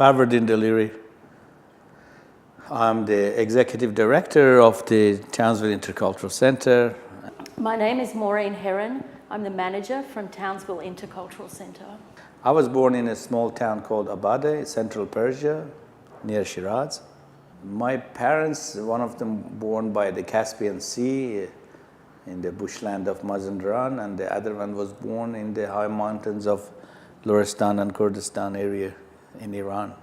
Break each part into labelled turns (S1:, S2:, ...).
S1: Farvardin Deliri. I'm the Executive Director of the Townsville Intercultural Centre.
S2: My name is Maureen Heron. I'm the manager from Townsville Intercultural Centre.
S1: I was born in a small town called Abade, central Persia, near Shiraz. My parents, one of them born by the Caspian Sea in the bushland of Mazandaran, and the other one was born in the high mountains of Lorestan and Kurdistan area in Iran.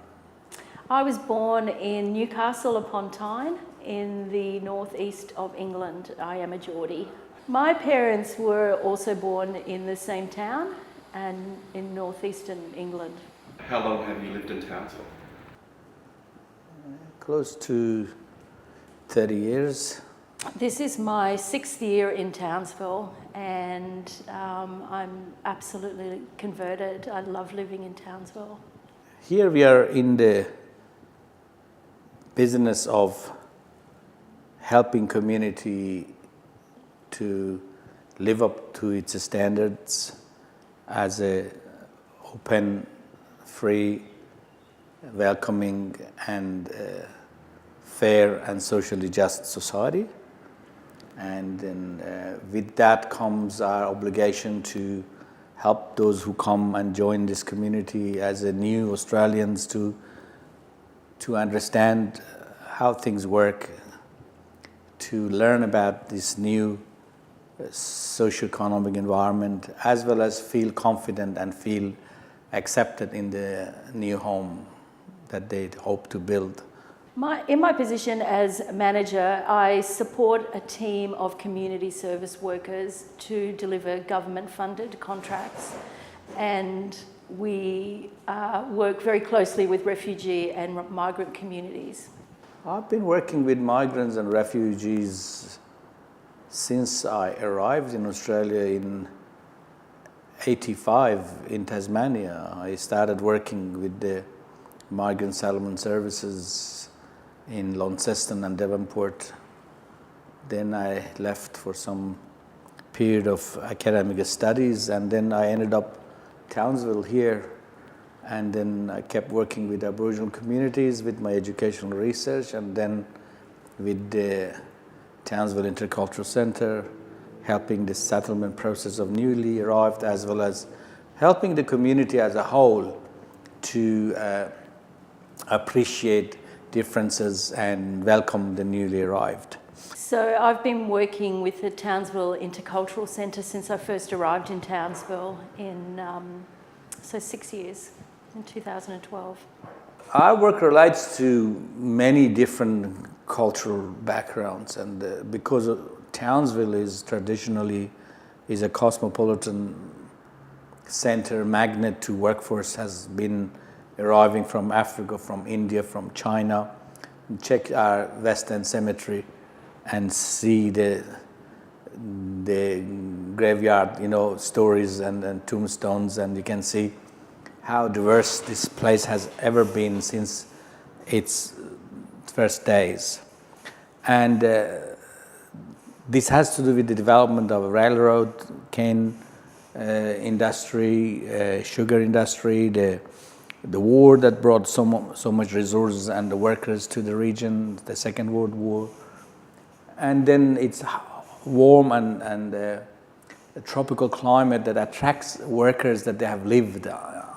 S2: I was born in Newcastle upon Tyne in the northeast of England. I am a Geordie. My parents were also born in the same town and in northeastern England.
S3: How long have you lived in Townsville?
S1: Close to 30 years.
S2: This is my 6th year in Townsville, and I'm absolutely converted. I love living in Townsville.
S1: Here we are in the business of helping community to live up to its standards as a open, free, welcoming and fair and socially just society. And then with that comes our obligation to help those who come and join this community as a new Australians to understand how things work, to learn about this new socio-economic environment, as well as feel confident and feel accepted in the new home that they hope to build.
S2: In my position as manager, I support a team of community service workers to deliver government-funded contracts, and we work very closely with refugee and migrant communities.
S1: I've been working with migrants and refugees since I arrived in Australia in '85 in Tasmania. I started working with the Migrant Settlement Services in Launceston and Devonport. Then I left for some period of academic studies, and then I ended up Townsville here, and then I kept working with Aboriginal communities with my educational research, and then with the Townsville Intercultural Centre, helping the settlement process of newly arrived, as well as helping the community as a whole to appreciate differences and welcome the newly arrived.
S2: So I've been working with the Townsville Intercultural Centre since I first arrived in Townsville in 6 years, in 2012.
S1: Our work relates to many different cultural backgrounds, and because Townsville is traditionally a cosmopolitan center, magnet to workforce, has been arriving from Africa, from India, from China. Check our West End Cemetery and see the graveyard, stories and tombstones, and you can see how diverse this place has ever been since its first days. And this has to do with the development of a railroad, cane industry, sugar industry, the war that brought so much resources and the workers to the region, the Second World War. And then it's warm and a tropical climate that attracts workers that they have lived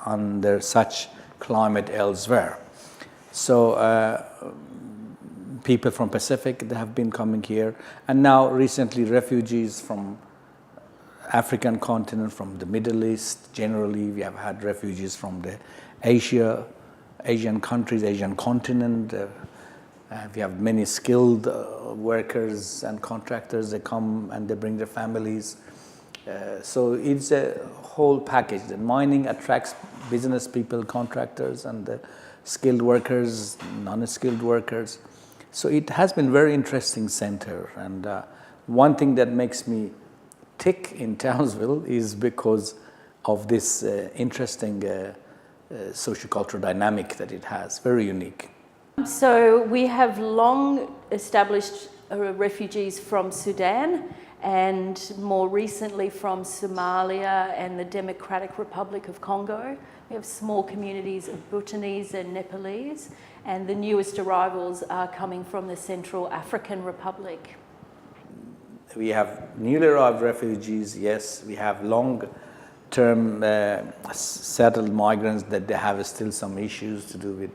S1: under such climate elsewhere. So people from Pacific, they have been coming here, and now recently refugees from African continent, from the Middle East. Generally, we have had refugees from the Asian countries, Asian continent. We have many skilled workers and contractors. They come and they bring their families. So it's a whole package. The mining attracts business people, contractors, and the skilled workers, non-skilled workers. So it has been a very interesting center. And one thing that makes me tick in Townsville is because of this interesting sociocultural dynamic that it has, very unique.
S2: So we have long established refugees from Sudan and more recently from Somalia and the Democratic Republic of Congo. We have small communities of Bhutanese and Nepalese, and the newest arrivals are coming from the Central African Republic.
S1: We have newly arrived refugees, yes. We have long-term settled migrants that they have still some issues to do with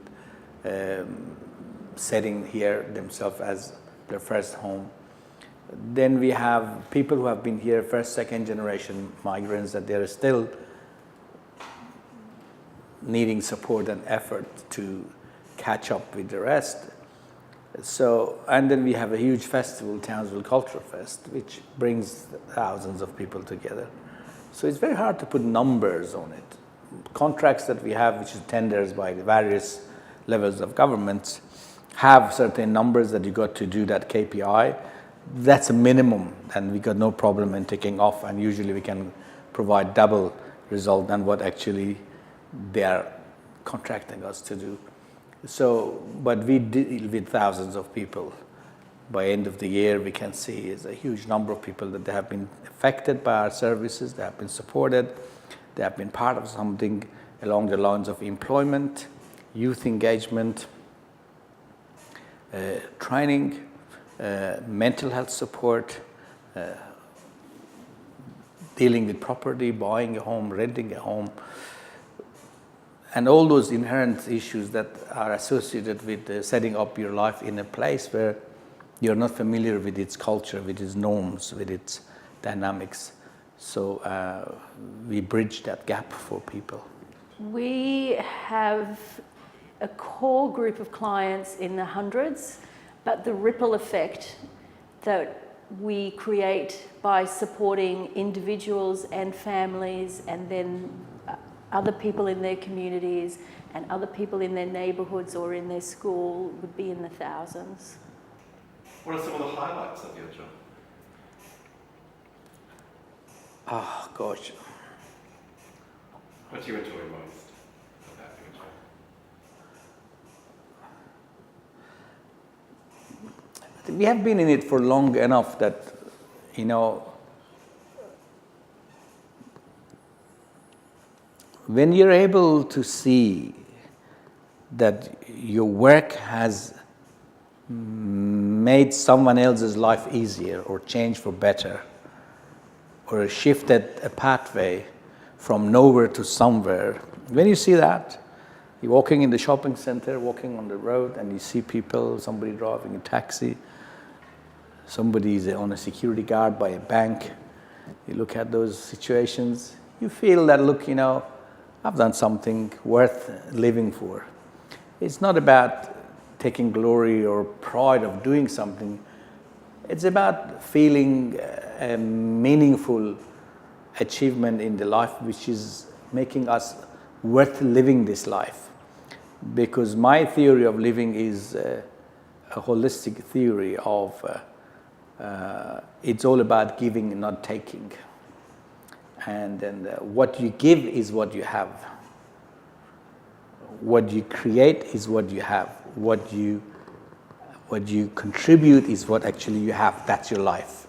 S1: setting here themselves as their first home. Then we have people who have been here first, second generation migrants that they're still needing support and effort to catch up with the rest. So, and then we have a huge festival, Townsville Cultural Fest, which brings thousands of people together. So it's very hard to put numbers on it. Contracts that we have, which is tenders by the various levels of governments, have certain numbers that you got to do that KPI. That's a minimum, and we got no problem in ticking off, and usually we can provide double result than what actually they are contracting us to do. So, but we deal with thousands of people. By end of the year, we can see is a huge number of people that they have been affected by our services, they have been supported, they have been part of something along the lines of employment, youth engagement, training, mental health support, dealing with property, buying a home, renting a home, and all those inherent issues that are associated with setting up your life in a place where you're not familiar with its culture, with its norms, with its dynamics. So we bridge that gap for people.
S2: We have a core group of clients in the hundreds, but the ripple effect that we create by supporting individuals and families, and then other people in their communities and other people in their neighbourhoods or in their school would be in the thousands.
S3: What are some of the highlights of your job?
S1: Oh, gosh.
S3: What do you enjoy most about your job?
S1: We have been in it for long enough that, you know, when you're able to see that your work has made someone else's life easier or changed for better, or shifted a pathway from nowhere to somewhere, when you see that, you're walking in the shopping center, walking on the road, and you see people, somebody driving a taxi, somebody is on a security guard by a bank, you look at those situations, you feel that, look, you know, I've done something worth living for. It's not about taking glory or pride of doing something. It's about feeling a meaningful achievement in the life which is making us worth living this life. Because my theory of living is a holistic theory of it's all about giving, not taking. And then what you give is what you have. What you create is what you have. What you contribute is what actually you have. That's your life.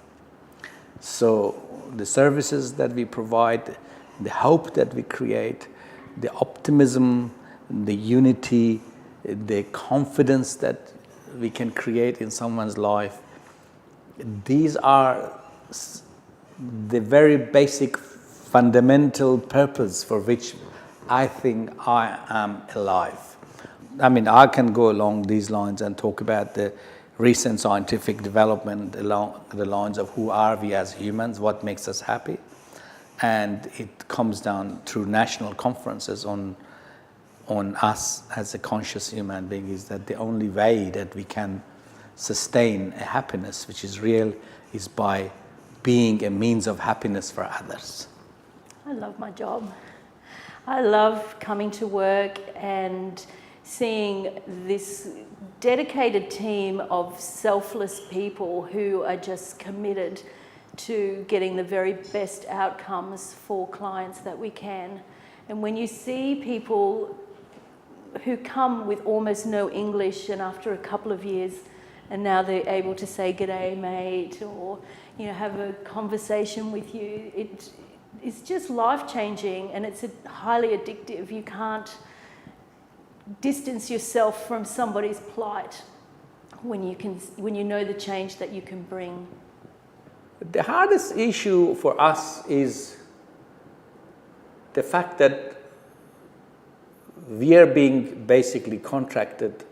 S1: So the services that we provide, the hope that we create, the optimism, the unity, the confidence that we can create in someone's life, these are the very basic fundamental purpose for which I think I am alive. I mean, I can go along these lines and talk about the recent scientific development along the lines of who are we as humans, what makes us happy. And it comes down through national conferences on us as a conscious human being, is that the only way that we can sustain a happiness which is real is by being a means of happiness for others.
S2: I love my job. I love coming to work and seeing this dedicated team of selfless people who are just committed to getting the very best outcomes for clients that we can. And when you see people who come with almost no English, and after a couple of years and now they're able to say "G'day, mate," or, have a conversation with you. It's just life-changing, and it's highly addictive. You can't distance yourself from somebody's plight when you know the change that you can bring.
S1: The hardest issue for us is the fact that we are being basically contracted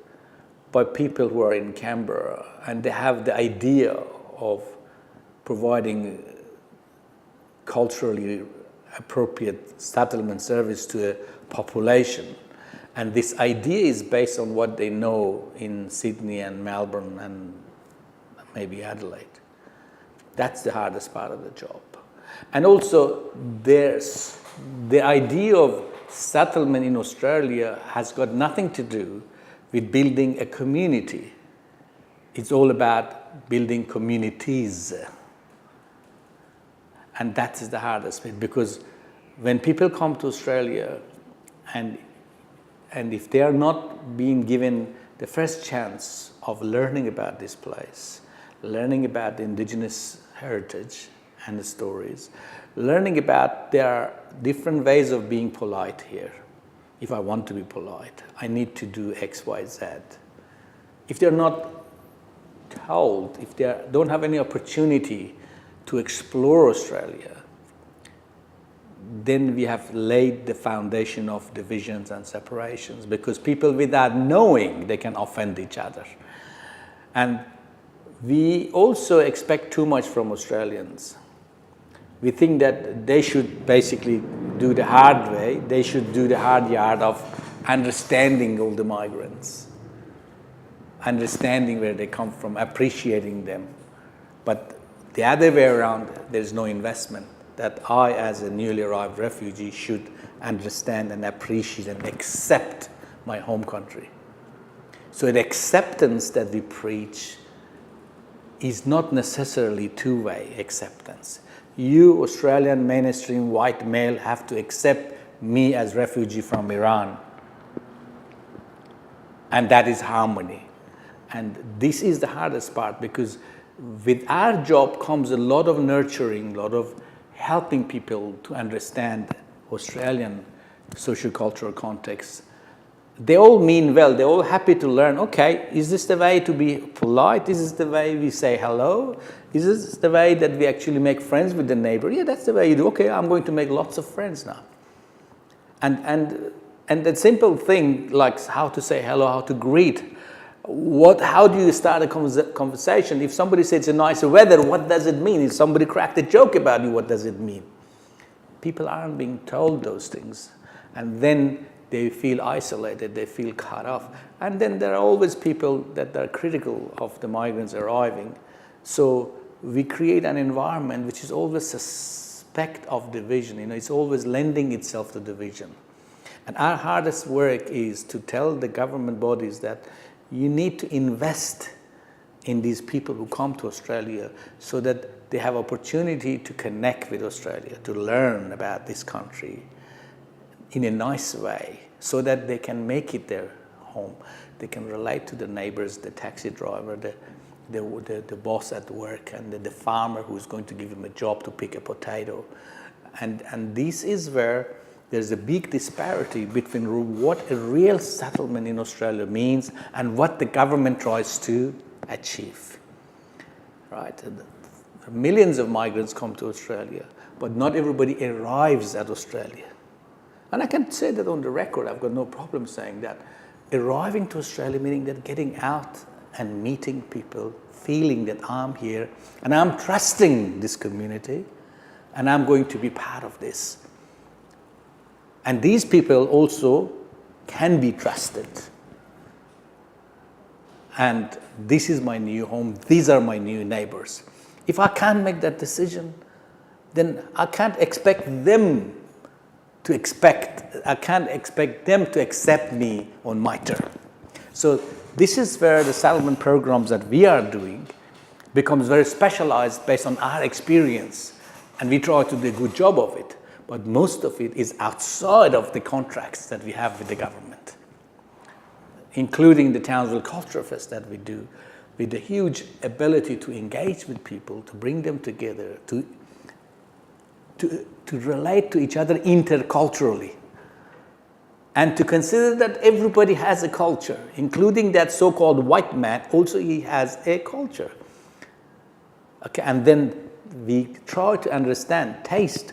S1: by people who are in Canberra, and they have the idea of providing culturally appropriate settlement service to a population. And this idea is based on what they know in Sydney and Melbourne and maybe Adelaide. That's the hardest part of the job. And also, there's the idea of settlement in Australia has got nothing to do with building a community. It's all about building communities. And that is the hardest bit, because when people come to Australia and if they are not being given the first chance of learning about this place, learning about the Indigenous heritage and the stories, learning about there are different ways of being polite here. If I want to be polite, I need to do X, Y, Z. If they're not told, if they don't have any opportunity to explore Australia, then we have laid the foundation of divisions and separations, because people without knowing, they can offend each other. And we also expect too much from Australians. We think that they should basically do the hard way, they should do the hard yard of understanding all the migrants, understanding where they come from, appreciating them. But the other way around, there's no investment. That I, as a newly arrived refugee, should understand and appreciate and accept my home country. So the acceptance that we preach is not necessarily two-way acceptance. You, Australian mainstream white male, have to accept me as refugee from Iran. And that is harmony. And this is the hardest part, because with our job comes a lot of nurturing, a lot of helping people to understand Australian socio-cultural context. They all mean well, they're all happy to learn, okay, is this the way to be polite? Is this the way we say hello? Is this the way that we actually make friends with the neighbor? Yeah, that's the way you do. Okay, I'm going to make lots of friends now. And that simple thing, like how to say hello, how to greet, how do you start a conversation? If somebody says it's a nicer weather, what does it mean? If somebody cracked a joke about you, what does it mean? People aren't being told those things. And then they feel isolated, they feel cut off. And then there are always people that are critical of the migrants arriving. So we create an environment which is always suspect of division. It's always lending itself to division. And our hardest work is to tell the government bodies that you need to invest in these people who come to Australia so that they have opportunity to connect with Australia, to learn about this country in a nice way, so that they can make it their home. They can relate to the neighbors, the taxi driver, the boss at work, and the farmer who's going to give them a job to pick a potato. And this is where there's a big disparity between what a real settlement in Australia means and what the government tries to achieve. Right? Millions of migrants come to Australia, but not everybody arrives at Australia. And I can say that on the record, I've got no problem saying that. Arriving to Australia, meaning that getting out and meeting people, feeling that I'm here and I'm trusting this community and I'm going to be part of this. And these people also can be trusted. And this is my new home, these are my new neighbors. If I can't make that decision, then I can't expect them to accept me on my term. So this is where the settlement programs that we are doing becomes very specialized based on our experience, and we try to do a good job of it. But most of it is outside of the contracts that we have with the government, including the Townsville Culture Fest that we do, with a huge ability to engage with people, to bring them together, to relate to each other interculturally, and to consider that everybody has a culture, including that so-called white man, also he has a culture. Okay, and then we try to understand, taste,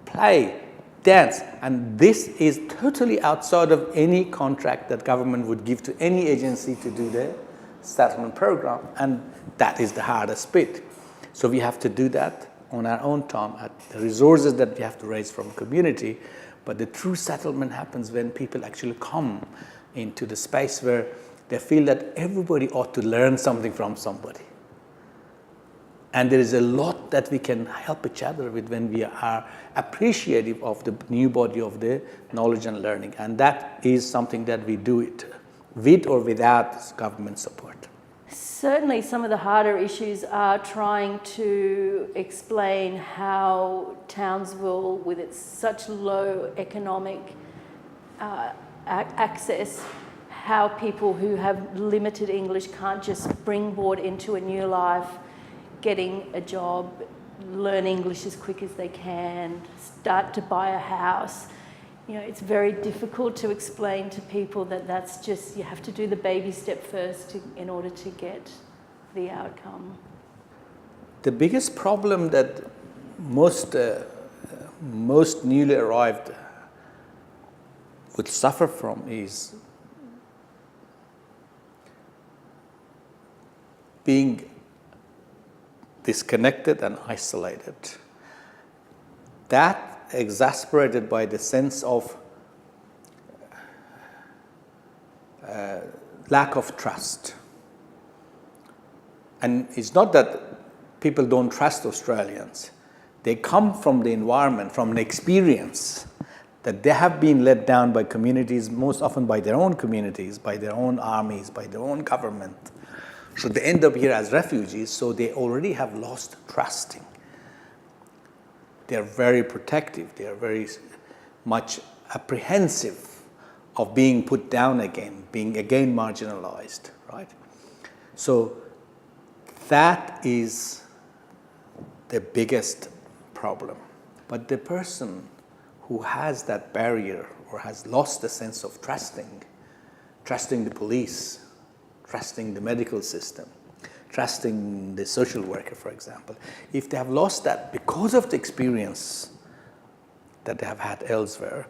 S1: play, dance, and this is totally outside of any contract that government would give to any agency to do the settlement program, and that is the hardest bit. So we have to do that on our own time, at the resources that we have to raise from community, but the true settlement happens when people actually come into the space where they feel that everybody ought to learn something from somebody. And there is a lot that we can help each other with when we are appreciative of the new body of the knowledge and learning. And that is something that we do it with or without government support.
S2: Certainly some of the harder issues are trying to explain how Townsville, with its such low economic access, how people who have limited English can't just springboard into a new life, getting a job, learn English as quick as they can, start to buy a house. You know, it's very difficult to explain to people that that's just, you have to do the baby step first in order to get the outcome.
S1: The biggest problem that most newly arrived would suffer from is being disconnected and isolated. That exasperated by the sense of lack of trust. And it's not that people don't trust Australians. They come from the environment, from an experience that they have been let down by communities, most often by their own communities, by their own armies, by their own government. So they end up here as refugees, so they already have lost trusting. They are very protective. They are very much apprehensive of being put down again, being again marginalized, right? So that is the biggest problem. But the person who has that barrier or has lost the sense of trusting the police, trusting the medical system, trusting the social worker, for example. If they have lost that because of the experience that they have had elsewhere,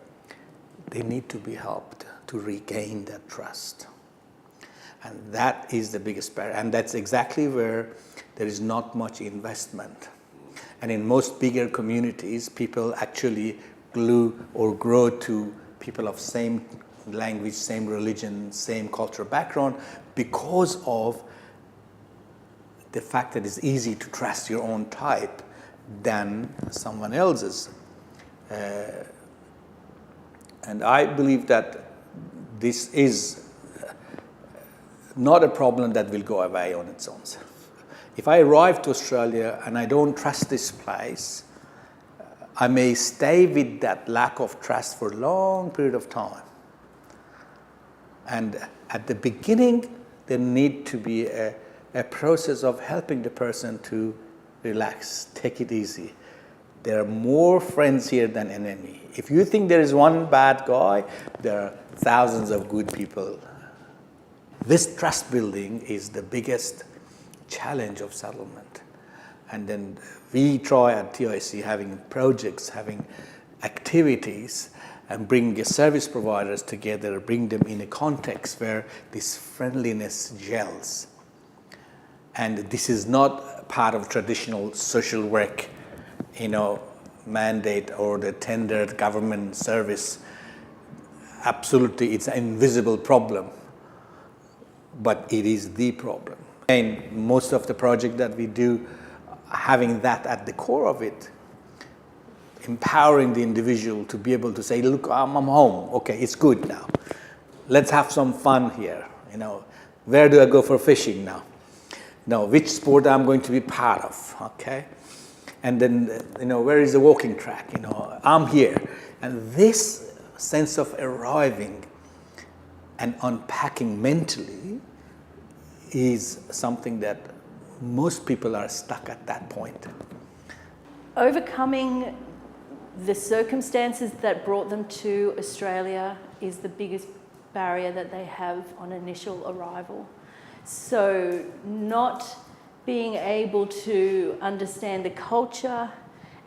S1: they need to be helped to regain that trust. And that is the biggest barrier. And that's exactly where there is not much investment. And in most bigger communities, people actually glue or grow to people of same language, same religion, same cultural background because of the fact that it's easy to trust your own type than someone else's. And I believe that this is not a problem that will go away on its own self. If I arrive to Australia and I don't trust this place, I may stay with that lack of trust for a long period of time. And at the beginning, there need to be a process of helping the person to relax, take it easy. There are more friends here than enemy. If you think there is one bad guy, there are thousands of good people. This trust building is the biggest challenge of settlement. And then we try at TIC having projects, having activities, and bring the service providers together, bring them in a context where this friendliness gels. And this is not part of traditional social work, mandate or the tendered government service. Absolutely, it's an invisible problem, but it is the problem. And most of the project that we do, having that at the core of it, empowering the individual to be able to say, look, I'm home. Okay, it's good now. Let's have some fun here. Where do I go for fishing now? Which sport I'm going to be part of, okay? And then, where is the walking track? I'm here. And this sense of arriving and unpacking mentally is something that most people are stuck at that point.
S2: Overcoming the circumstances that brought them to Australia is the biggest barrier that they have on initial arrival. So not being able to understand the culture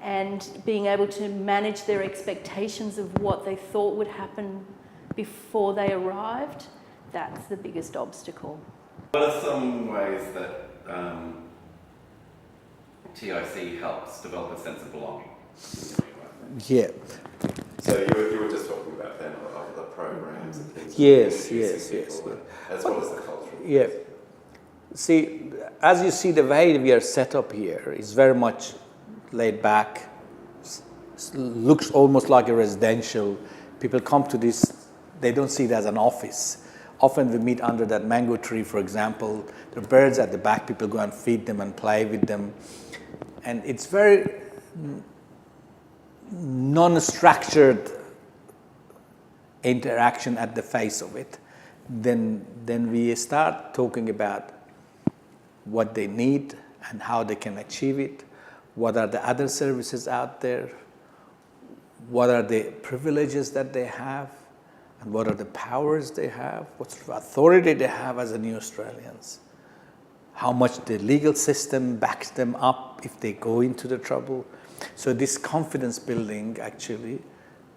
S2: and being able to manage their expectations of what they thought would happen before they arrived, that's the biggest obstacle.
S3: What are some ways that TIC helps develop a sense of belonging?
S1: Yeah.
S3: So you were just talking about then of the programs and things.
S1: Yes.
S3: As well as the culture.
S1: Yeah. See, as you see, the way we are set up here is very much laid back. Looks almost like a residential. People come to this, they don't see it as an office. Often we meet under that mango tree, for example. There are birds at the back, people go and feed them and play with them. And it's very non-structured interaction at the face of it. Then we start talking about what they need and how they can achieve it, what are the other services out there, what are the privileges that they have, and what are the powers they have, what sort of authority they have as a new Australians, how much the legal system backs them up if they go into the trouble. So this confidence building actually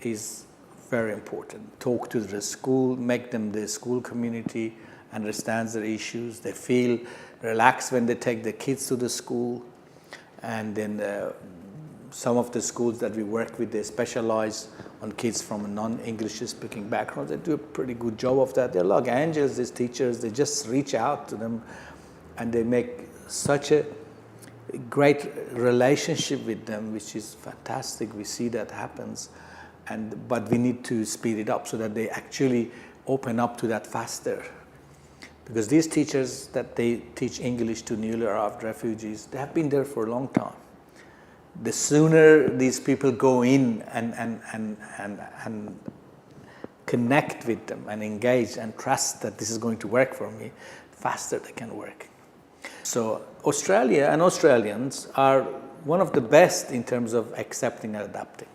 S1: is very important. Talk to the school, make them the school community, understands their issues. They feel relaxed when they take the kids to the school. And then some of the schools that we work with, they specialize on kids from a non-English speaking background. They do a pretty good job of that. They're like angels, these teachers. They just reach out to them and they make such a great relationship with them, which is fantastic. We see that happens. But we need to speed it up so that they actually open up to that faster. Because these teachers that they teach English to newly arrived refugees, they have been there for a long time. The sooner these people go in and connect with them and engage and trust that this is going to work for me, faster they can work. So Australia and Australians are one of the best in terms of accepting and adapting.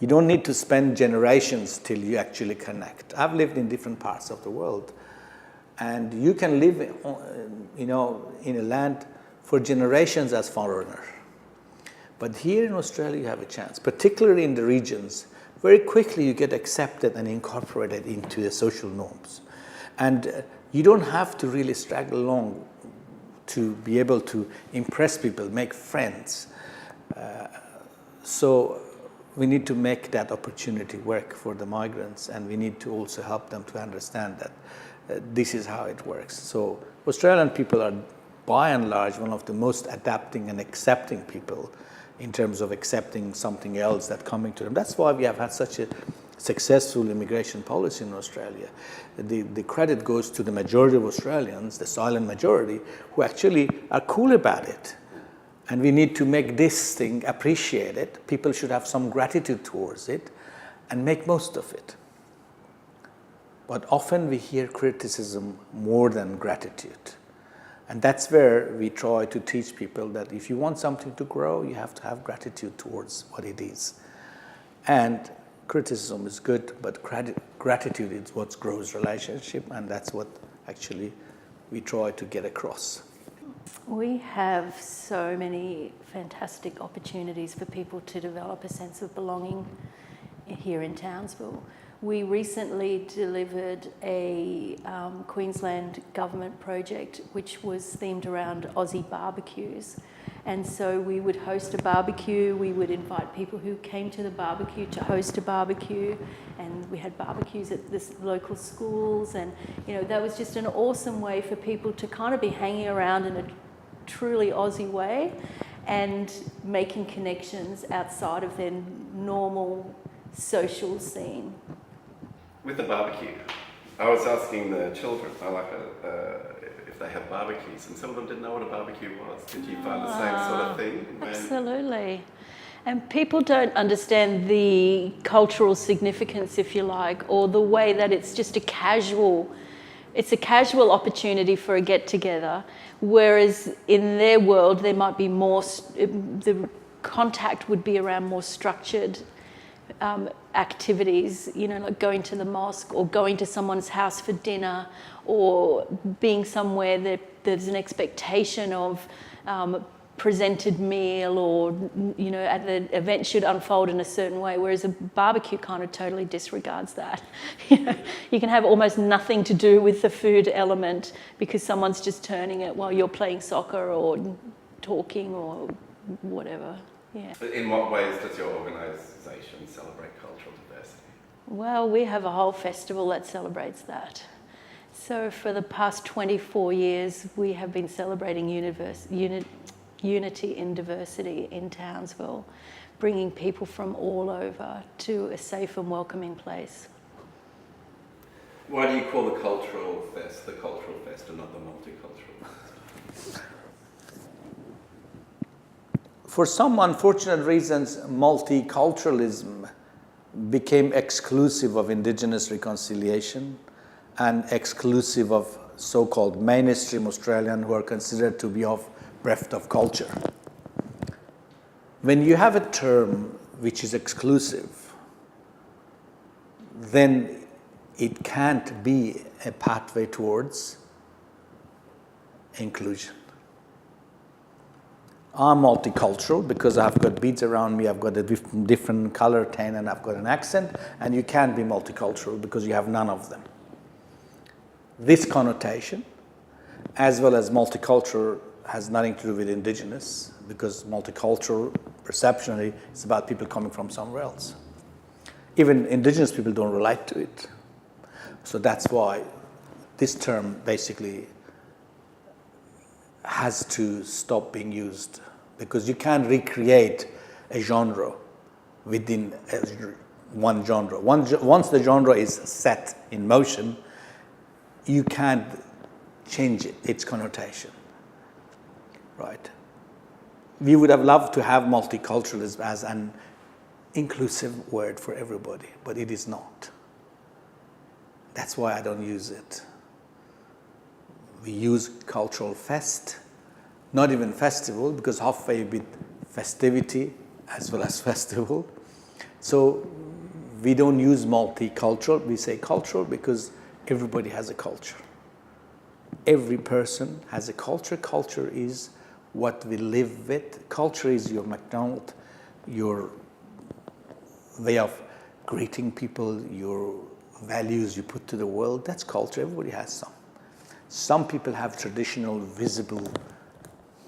S1: You don't need to spend generations till you actually connect. I've lived in different parts of the world. And you can live, in a land for generations as foreigner. But here in Australia, you have a chance, particularly in the regions. Very quickly, you get accepted and incorporated into the social norms. And you don't have to really struggle along to be able to impress people, make friends. So we need to make that opportunity work for the migrants, and we need to also help them to understand that this is how it works. So Australian people are, by and large, one of the most adapting and accepting people in terms of accepting something else that's coming to them. That's why we have had such a successful immigration policy in Australia. The credit goes to the majority of Australians, the silent majority, who actually are cool about it. And we need to make this thing appreciated. People should have some gratitude towards it and make most of it. But often we hear criticism more than gratitude. And that's where we try to teach people that if you want something to grow, you have to have gratitude towards what it is. And criticism is good, but gratitude is what grows relationship, and that's what actually we try to get across.
S2: We have so many fantastic opportunities for people to develop a sense of belonging here in Townsville. We recently delivered a Queensland government project which was themed around Aussie barbecues. And so we would host a barbecue, we would invite people who came to the barbecue to host a barbecue, and we had barbecues at the local schools, and that was just an awesome way for people to kind of be hanging around in a truly Aussie way and making connections outside of their normal social scene.
S3: With the barbecue, I was asking the children, if they have barbecues, and some of them didn't know what a barbecue was. Did you find the same sort of thing?
S2: Absolutely. And people don't understand the cultural significance, if you like, or the way that it's just a casual It's a casual opportunity for a get-together, whereas in their world there might be more, the contact would be around more structured activities, you know, like going to the mosque or going to someone's house for dinner, or being somewhere that there's an expectation of presented meal, or, you know, at the event should unfold in a certain way, whereas a barbecue kind of totally disregards that. You know, you can have almost nothing to do with the food element because someone's just turning it while you're playing soccer or talking or whatever. Yeah.
S3: But in what ways does your organisation celebrate cultural diversity?
S2: Well, we have a whole festival that celebrates that. So for the past 24 years, we have been celebrating unity in diversity in Townsville, bringing people from all over to a safe and welcoming place.
S3: Why do you call the cultural fest and not the multicultural fest?
S1: For some unfortunate reasons, multiculturalism became exclusive of Indigenous reconciliation and exclusive of so-called mainstream Australian who are considered to be of breadth of culture. When you have a term which is exclusive, then it can't be a pathway towards inclusion. I'm multicultural because I've got beads around me, I've got a different color tan, and I've got an accent, and you can't be multicultural because you have none of them. This connotation, as well as multicultural, has nothing to do with Indigenous, because multicultural, perceptionally, is about people coming from somewhere else. Even Indigenous people don't relate to it. So that's why this term basically has to stop being used, because you can't recreate a genre within one genre. Once the genre is set in motion, you can't change its connotation, right? We would have loved to have multiculturalism as an inclusive word for everybody, but it is not. That's why I don't use it. We use cultural fest, not even festival, because halfway with festivity as well as festival. So we don't use multicultural, we say cultural because everybody has a culture. Every person has a culture. Culture is what we live with. Culture is your McDonald's, your way of greeting people, your values you put to the world. That's culture. Everybody has some. Some people have traditional, visible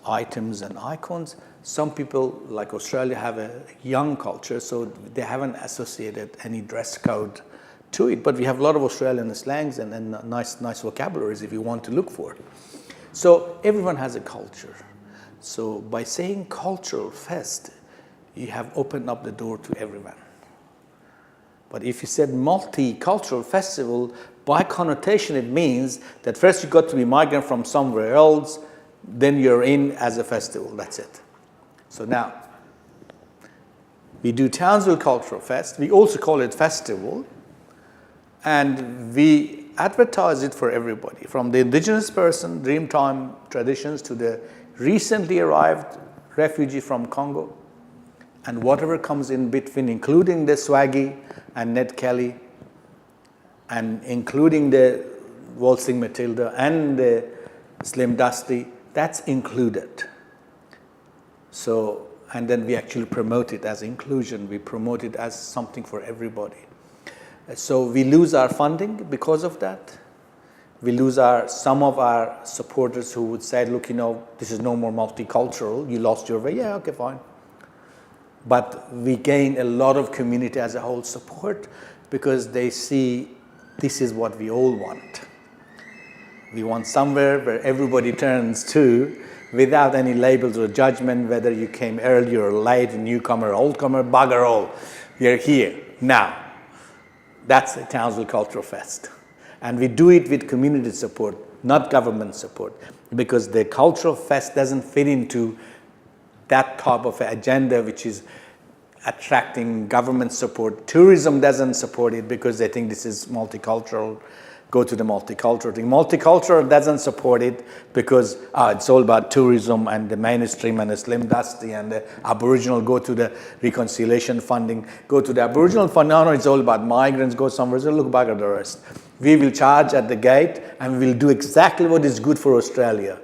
S1: items and icons. Some people, like Australia, have a young culture, so they haven't associated any dress code to it. But we have a lot of Australian slangs and nice vocabularies if you want to look for it. So everyone has a culture. So by saying cultural fest, you have opened up the door to everyone. But if you said multicultural festival, by connotation it means that first you got to be migrant from somewhere else, then you're in as a festival, that's it. So now, we do Townsville Cultural Fest, we also call it festival, and we advertise it for everybody, from the Indigenous person, Dreamtime traditions, to the recently arrived refugee from Congo, and whatever comes in between, including the Swaggy and Ned Kelly, and including the Waltzing Matilda and the Slim Dusty, that's included. So, and then we actually promote it as inclusion. We promote it as something for everybody. So we lose our funding because of that. We lose some of our supporters who would say, look, this is no more multicultural. You lost your way. Yeah, okay, fine. But we gain a lot of community as a whole support because they see this is what we all want. We want somewhere where everybody turns to without any labels or judgment, whether you came early or late, newcomer, oldcomer, bugger all. You're here now. That's a Townsville Cultural Fest. And we do it with community support, not government support, because the Cultural Fest doesn't fit into that type of agenda which is attracting government support. Tourism doesn't support it because they think this is multicultural. go to the multicultural thing. Multicultural doesn't support it because it's all about tourism and the mainstream and the slim dusty and the Aboriginal go to the reconciliation funding, go to the Aboriginal fund. No, it's all about migrants, go somewhere, so look back at the rest. We will charge at the gate and we will do exactly what is good for Australia.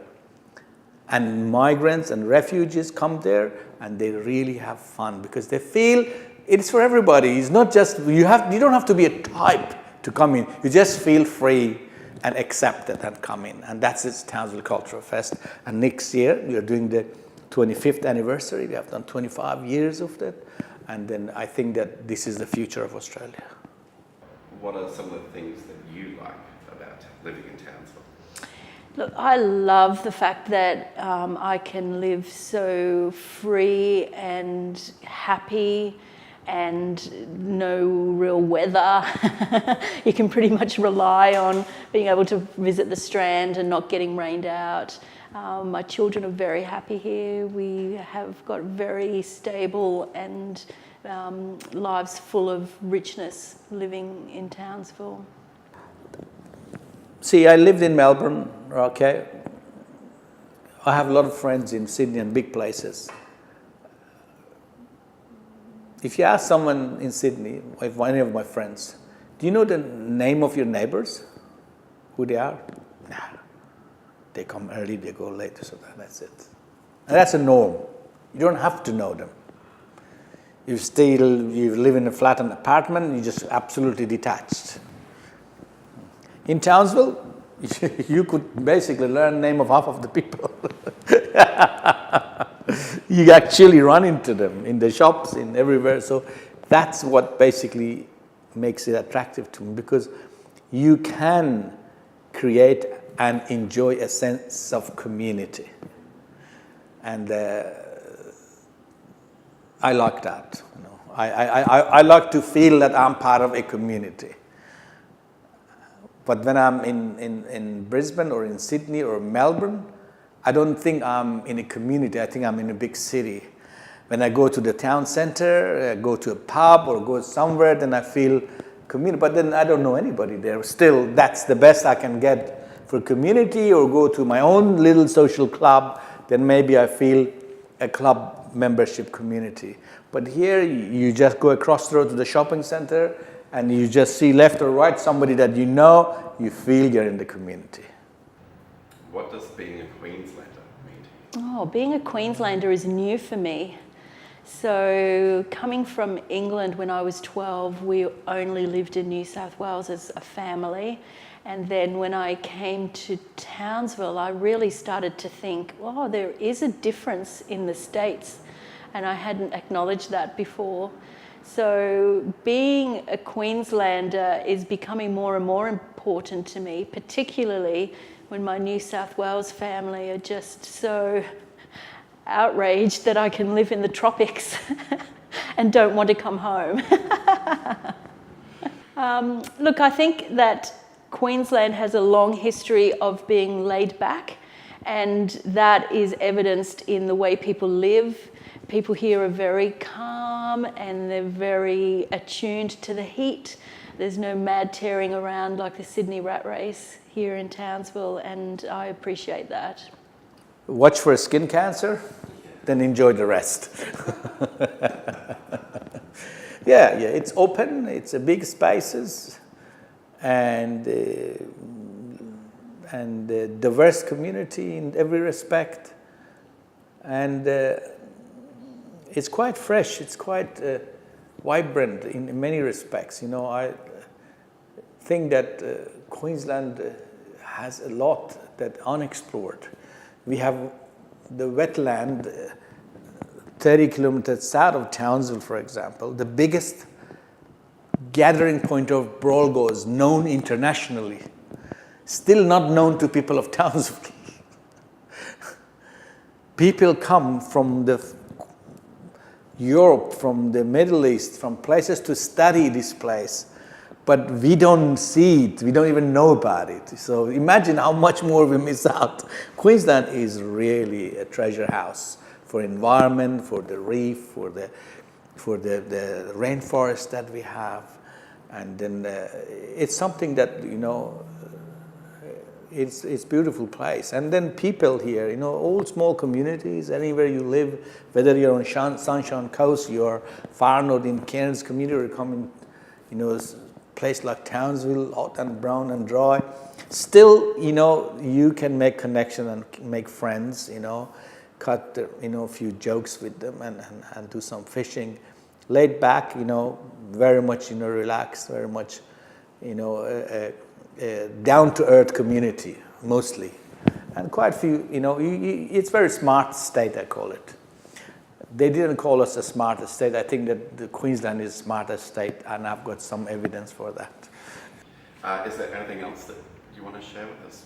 S1: And migrants and refugees come there and they really have fun because they feel it's for everybody. It's not just, you don't have to be a type to come in. You just feel free and accepted and come in. And that's its Townsville Cultural Fest. And next year, we are doing the 25th anniversary. We have done 25 years of that. And then I think that this is the future of Australia.
S3: What are some of the things that you like about living in Townsville?
S2: Look, I love the fact that I can live so free and happy and no real weather. You can pretty much rely on being able to visit the Strand and not getting rained out. My children are very happy here. We have got very stable and lives full of richness living in Townsville.
S1: See, I lived in Melbourne, okay? I have a lot of friends in Sydney and big places. If you ask someone in Sydney, if any of my friends, do you know the name of your neighbors? Who they are? Nah. They come early, they go late, so that's it. And that's a norm. You don't have to know them. You live in a flat and apartment, you're just absolutely detached. In Townsville, you could basically learn the name of half of the people. You actually run into them in the shops, in everywhere. So that's what basically makes it attractive to me, because you can create and enjoy a sense of community. And I like that. You know. I like to feel that I'm part of a community. But when I'm in Brisbane or in Sydney or Melbourne, I don't think I'm in a community. I think I'm in a big city. When I go to the town centre, go to a pub or go somewhere, then I feel community. But then I don't know anybody there. Still, that's the best I can get for community, or go to my own little social club. Then maybe I feel a club membership community. But here, you just go across the road to the shopping centre and you just see left or right somebody that you know, you feel you're in the community.
S3: What does being a Queenslander mean to you?
S2: Oh, being a Queenslander is new for me. So coming from England when I was 12, we only lived in New South Wales as a family. And then when I came to Townsville, I really started to think, oh, there is a difference in the States. And I hadn't acknowledged that before. So being a Queenslander is becoming more and more important to me, particularly when my New South Wales family are just so outraged that I can live in the tropics and don't want to come home. Look, I think that Queensland has a long history of being laid back, and that is evidenced in the way people live. People here are very calm and they're very attuned to the heat. There's no mad tearing around like the Sydney rat race here in Townsville, and I appreciate that.
S1: Watch for skin cancer, then enjoy the rest. Yeah, it's open, it's a big spaces, and diverse community in every respect, and it's quite fresh, it's quite vibrant in many respects. You know, I think that Queensland has a lot that unexplored. We have the wetland 30 kilometers south of Townsville, for example, the biggest gathering point of Brolgos, known internationally, still not known to people of Townsville. People come from Europe, from the Middle East, from places to study this place, but we don't see it, we don't even know about it. So imagine how much more we miss out. Queensland is really a treasure house for environment, for the reef, for the rainforest that we have. And then it's something that, you know, it's beautiful place. And then people here, you know, all small communities, anywhere you live, whether you're on Sunshine Coast, you're far north in Cairns community, or coming, you know, place like Townsville, hot and brown and dry, still, you know, you can make connection and make friends, you know, cut, you know, a few jokes with them and do some fishing. Laid back, you know, very much, you know, relaxed, very much, you know, down-to-earth community, mostly. And quite a few, you know, it's very smart state, I call it. They didn't call us the smartest state. I think that the Queensland is the smartest state, and I've got some evidence for that.
S3: Is there anything else that you want to share with us?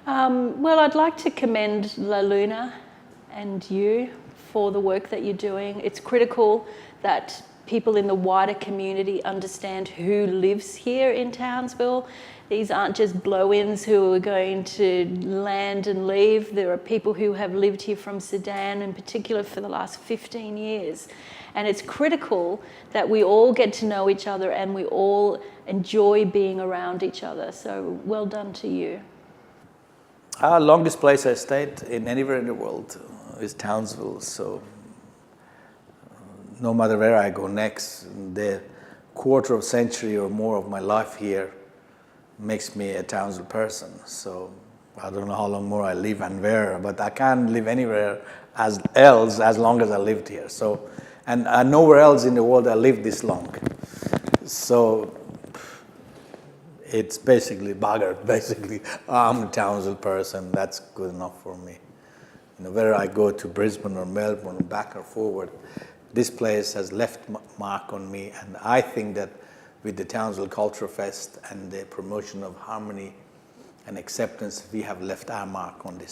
S2: Well, I'd like to commend La Luna and you for the work that you're doing. It's critical that people in the wider community understand who lives here in Townsville. These aren't just blow-ins who are going to land and leave. There are people who have lived here from Sudan in particular for the last 15 years. And it's critical that we all get to know each other and we all enjoy being around each other. So well done to you.
S1: Longest place I stayed in anywhere in the world is Townsville. So no matter where I go next, the quarter of century or more of my life here makes me a Townsville person. So I don't know how long more I live and where, but I can't live anywhere else as long as I lived here. So, and nowhere else in the world I lived this long. So it's basically buggered. Basically, I'm a Townsville person. That's good enough for me. You know, whether I go to Brisbane or Melbourne, back or forward, this place has left mark on me, and I think that with the Townsville Culture Fest and the promotion of harmony and acceptance, we have left our mark on this